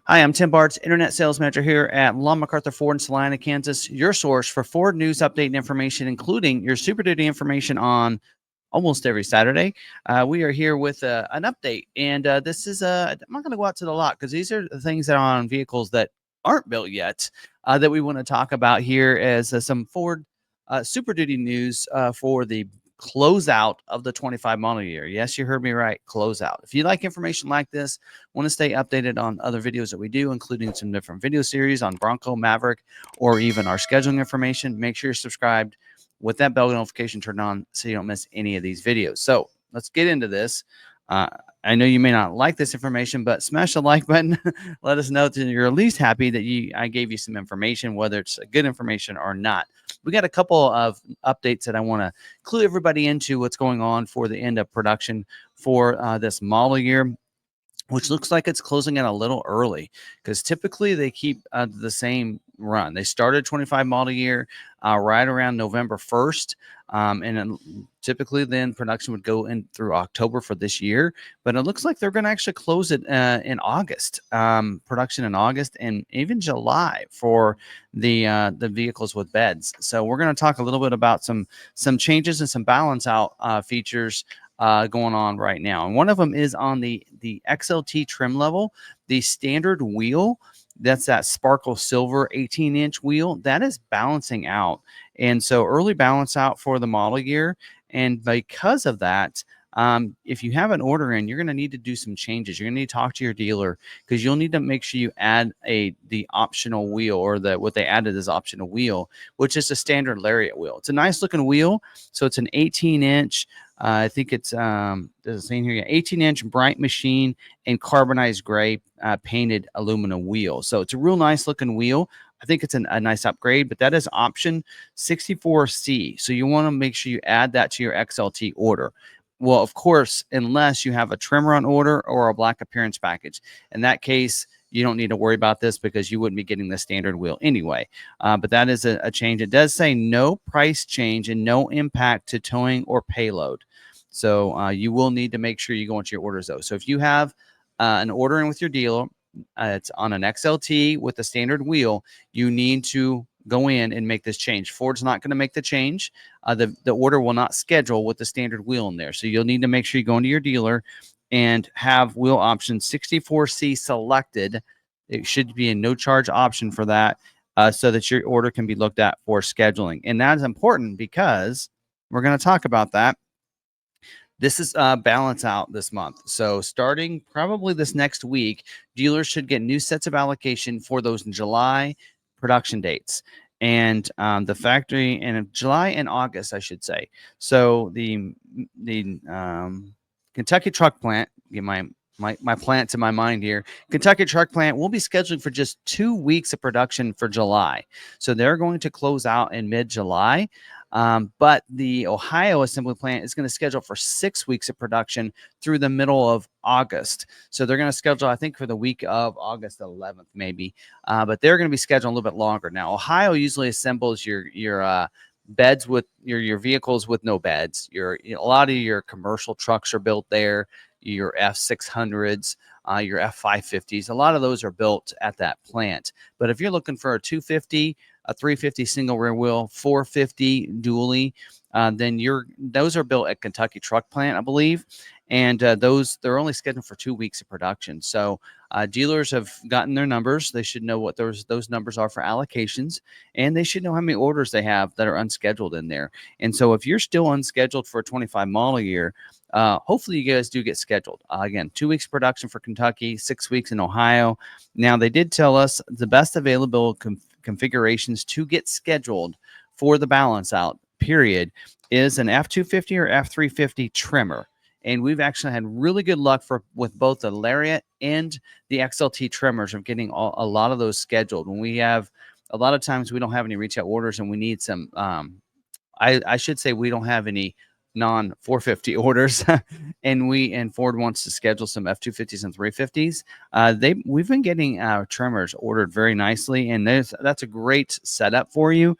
Hi, I'm Tim Bartz, Internet Sales Manager here at McArthur Ford in Salina, Kansas, your source for Ford news update and information, including your Super Duty information on almost every Saturday. We are here with an update, and this is I'm not going to go out to the lot because these are the things that are on vehicles that aren't built yet that we want to talk about here as some Ford Super Duty news for the closeout of the 25 model year. Yes, you heard me right, closeout. If you like information like this, want to stay updated on other videos that we do, including some different video series on Bronco, Maverick, or even our scheduling information, make sure you're subscribed with that bell notification turned on so you don't miss any of these videos. So let's get into this. I know you may not like this information, but smash the like button. Let us know that you're at least happy that I gave you some information, whether it's good information or not. We got a couple of updates that I want to clue everybody into what's going on for the end of production for this model year, which looks like it's closing in a little early because typically they keep the same run. They started 25 model year right around November 1st. And then typically then production would go in through October for this year, but it looks like they're going to actually close it in August, production in August and even July for the vehicles with beds. So we're going to talk a little bit about some changes and some balance out features going on right now. And one of them is on the XLT trim level, the standard wheel. That's that sparkle silver 18-inch wheel that is balancing out. And so early balance out for the model year. And because of that, if you have an order in, you're going to need to do some changes. You're going to need to talk to your dealer because you'll need to make sure you add the optional wheel, or what they added as optional wheel, which is a standard lariat wheel. It's a nice looking wheel. So it's an 18-inch. I think it's there's a saying here, 18-inch bright machine and carbonized gray painted aluminum wheel. So it's a real nice looking wheel. I think it's a nice upgrade, but that is option 64C. So you want to make sure you add that to your XLT order. Well, of course, unless you have a trimmer on order or a black appearance package. In that case, you don't need to worry about this because you wouldn't be getting the standard wheel anyway. But that is a change. It does say no price change and no impact to towing or payload. So you will need to make sure you go into your orders, though. So if you have an order in with your dealer, it's on an XLT with a standard wheel, you need to go in and make this change. Ford's not going to make the change. The order will not schedule with the standard wheel in there. So you'll need to make sure you go into your dealer and have wheel option 64C selected. It should be a no charge option for that so that your order can be looked at for scheduling. And that is important because we're going to talk about that. This is balance out this month. So starting probably this next week, dealers should get new sets of allocation for those July production dates. And the factory in July and August, I should say. So the Kentucky truck plant, get my plant to my mind here. Kentucky truck plant will be scheduled for just 2 weeks of production for July. So they're going to close out in mid-July. But the Ohio assembly plant is going to schedule for 6 weeks of production through the middle of August. So they're going to schedule, I think, for the week of August 11th, maybe. But they're going to be scheduled a little bit longer. Now, Ohio usually assembles your beds with your vehicles with no beds. A lot of your commercial trucks are built there. Your F600s, your F550s, a lot of those are built at that plant. But if you're looking for a 250, a 350 single rear wheel, 450 dually, then those are built at Kentucky Truck Plant, I believe. And they're only scheduled for 2 weeks of production. So dealers have gotten their numbers. They should know what those numbers are for allocations, and they should know how many orders they have that are unscheduled in there. And so if you're still unscheduled for a 25 model year, hopefully you guys do get scheduled. Again, 2 weeks production for Kentucky, 6 weeks in Ohio. Now, they did tell us the best available configurations to get scheduled for the balance out period is an F250 or F350 trimmer. And we've actually had really good luck with both the Lariat and the XLT trimmers of getting a lot of those scheduled. When we have, a lot of times we don't have any retail orders and we need some, I should say we don't have any non-450 orders and Ford wants to schedule some F250s and 350s. We've been getting trimmers ordered very nicely, and that's a great setup for you.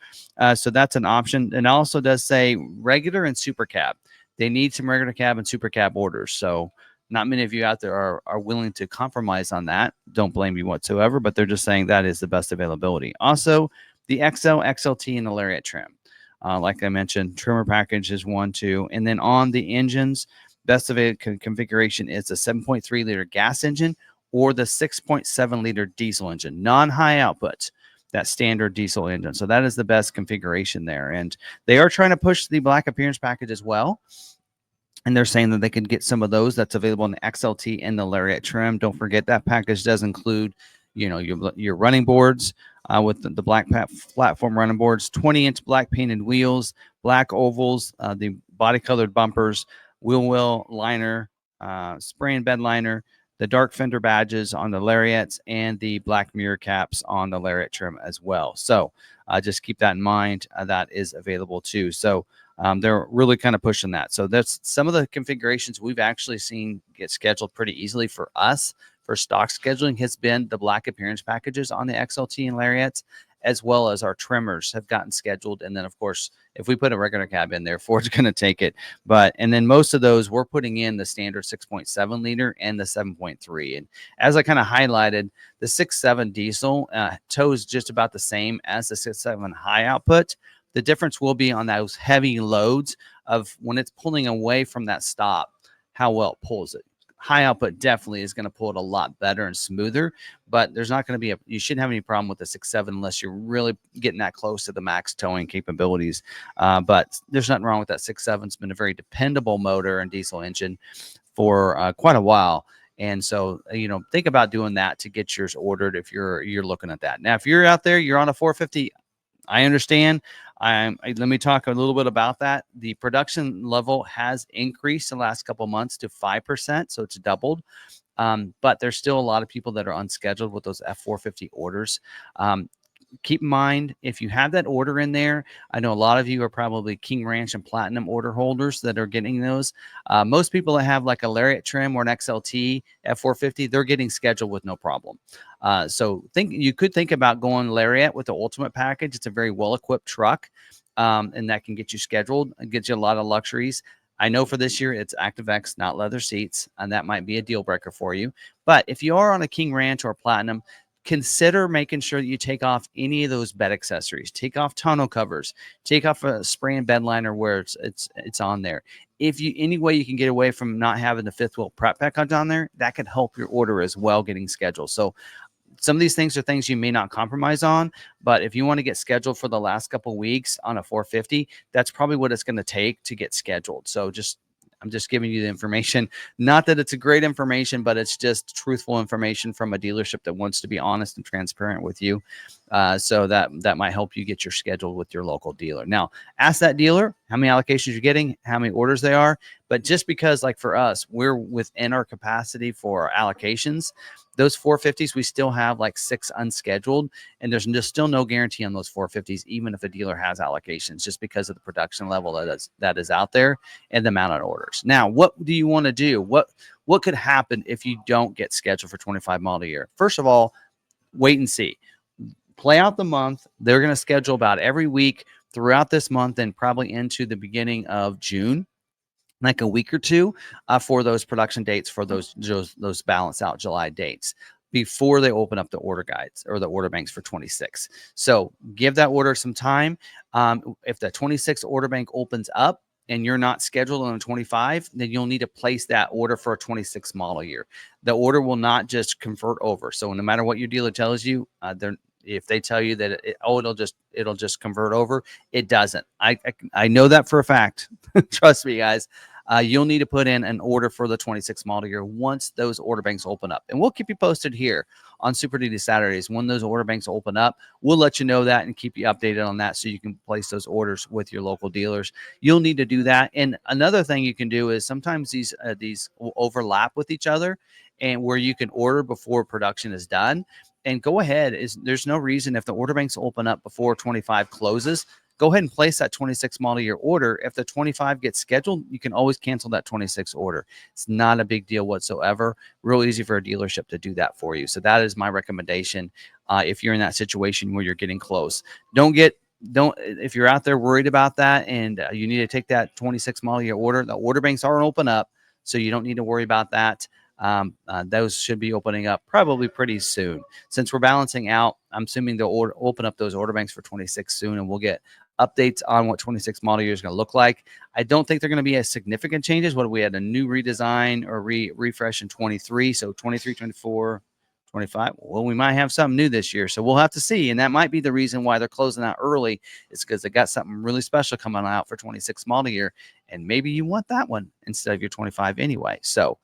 So that's an option. And it also does say regular and super cab. They need some regular cab and super cab orders. So Not many of you out there are willing to compromise on that. Don't blame me whatsoever, but they're just saying that is the best availability. Also, the XL, XLT, and the Lariat trim. Like I mentioned, trimmer package is 1, 2. And then on the engines, best available configuration is the 7.3 liter gas engine or the 6.7 liter diesel engine, non-high output, that standard diesel engine. So that is the best configuration there. And they are trying to push the black appearance package as well. And they're saying that they could get some of those that's available in the XLT and the Lariat trim. Don't forget that package does include, your running boards with the black platform running boards, 20-inch black painted wheels, black ovals, the body colored bumpers, wheel well liner, spray and bed liner, the dark fender badges on the Lariats, and the black mirror caps on the Lariat trim as well. So just keep that in mind. That is available too. So they're really kind of pushing that. So that's some of the configurations we've actually seen get scheduled pretty easily for us. For stock scheduling has been the black appearance packages on the XLT and Lariats, as well as our trimmers have gotten scheduled. And then, of course, if we put a regular cab in there, Ford's going to take it. And then most of those, we're putting in the standard 6.7 liter and the 7.3. And as I kind of highlighted, the 6.7 diesel tows just about the same as the 6.7 high output. The difference will be on those heavy loads of when it's pulling away from that stop, how well it pulls it. High output definitely is going to pull it a lot better and smoother, but there's not going to be you shouldn't have any problem with the 6.7 unless you're really getting that close to the max towing capabilities. But there's nothing wrong with that 6.7. It's been a very dependable motor and diesel engine for quite a while. And so, think about doing that to get yours ordered if you're looking at that. Now, if you're out there, you're on a 450, I understand. Let me talk a little bit about that. The production level has increased the last couple of months to 5%, so it's doubled. But there's still a lot of people that are unscheduled with those F450 orders. Keep in mind, if you have that order in there, I know a lot of you are probably King Ranch and Platinum order holders that are getting those. Most people that have like a Lariat trim or an XLT F450, they're getting scheduled with no problem. So you could think about going Lariat with the Ultimate package. It's a very well-equipped truck, and that can get you scheduled and get you a lot of luxuries. I know for this year it's ActiveX, not leather seats, and that might be a deal breaker for you. But if you are on a King Ranch or Platinum, consider making sure that you take off any of those bed accessories. Take off tonneau covers. Take off a spray and bed liner where it's on there. If you any way you can get away from not having the fifth wheel prep package on there, that could help your order as well getting scheduled. So some of these things are things you may not compromise on, but if you want to get scheduled for the last couple of weeks on a 450, that's probably what it's going to take to get scheduled. So I'm just giving you the information. Not that it's a great information, but it's just truthful information from a dealership that wants to be honest and transparent with you. So that might help you get your schedule with your local dealer. Now, ask that dealer how many allocations you're getting, how many orders they are. But just because, like for us, we're within our capacity for allocations, those 450s, we still have like 6 unscheduled, and there's just still no guarantee on those 450s, even if a dealer has allocations, just because of the production level that is out there and the amount of orders. Now, what do you want to do? What could happen if you don't get scheduled for 25 model year? First of all, wait and see. Play out the month. They're going to schedule about every week throughout this month and probably into the beginning of June, like a week or two for those production dates for those balance out July dates before they open up the order guides or the order banks for 26. So give that order some time. If the 26 order bank opens up and you're not scheduled on a 25, then you'll need to place that order for a 26 model year. The order will not just convert over. So no matter what your dealer tells you, if they tell you that it'll just convert over, it doesn't. I know that for a fact. Trust me, guys. You'll need to put in an order for the 26 model year once those order banks open up. And we'll keep you posted here on Super Duty Saturdays. When those order banks open up, we'll let you know that and keep you updated on that so you can place those orders with your local dealers. You'll need to do that. And another thing you can do is sometimes these will overlap with each other, and where you can order before production is done. And go ahead. There's no reason if the order banks open up before 25 closes, go ahead and place that 26 model year order. If the 25 gets scheduled, you can always cancel that 26 order. It's not a big deal whatsoever. Real easy for a dealership to do that for you. So that is my recommendation. If you're in that situation where you're getting close, if you're out there worried about that and you need to take that 26 model year order, the order banks are open up. so you don't need to worry about that. Those should be opening up probably pretty soon. Since we're balancing out, I'm assuming they'll open up those order banks for 26 soon, and we'll get updates on what 26 model year is going to look like. I don't think they're going to be as significant changes. What we had a new redesign or refresh in 23, so 23, 24, 25. Well, we might have something new this year, so we'll have to see. And that might be the reason why they're closing out early. It's because they got something really special coming out for 26 model year, and maybe you want that one instead of your 25 anyway. So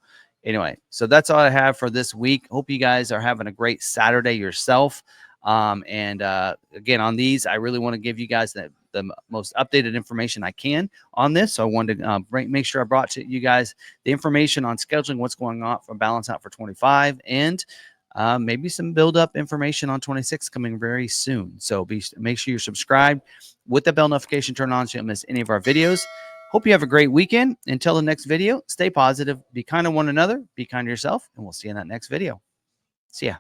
anyway, so that's all I have for this week. Hope you guys are having a great Saturday yourself. Again, on these, I really want to give you guys the most updated information I can on this. So I wanted to make sure I brought to you guys the information on scheduling, what's going on for balance out for 25, and maybe some build up information on 26 coming very soon. So make sure you're subscribed with the bell notification turned on so you don't miss any of our videos. Hope you have a great weekend. Until the next video, stay positive, be kind to one another, be kind to yourself, and we'll see you in that next video. See ya.